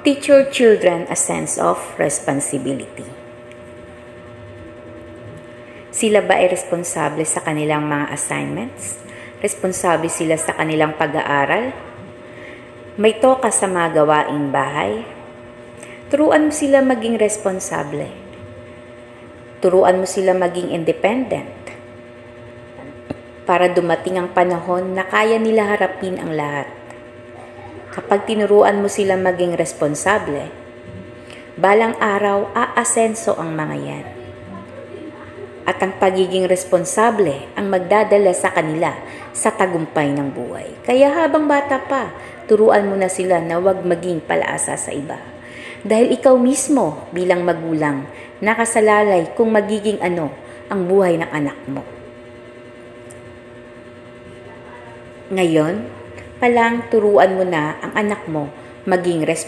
Teach your children a sense of responsibility. Sila ba ay responsable sa kanilang mga assignments? Responsable sila sa kanilang pag-aaral? May toka sa mga gawaing bahay? Turuan mo sila maging responsable. Turuan mo sila maging independent. Para dumating ang panahon na kaya nila harapin ang lahat. Kapag tinuruan mo sila maging responsable, balang araw aasenso ang mga yan. At ang pagiging responsable ang magdadala sa kanila sa tagumpay ng buhay. Kaya habang bata pa, turuan mo na sila na huwag maging palaasa sa iba. Dahil ikaw mismo bilang magulang, nakasalalay kung magiging ano ang buhay ng anak mo. Ngayon, palang turuan mo na ang anak mo maging responsable.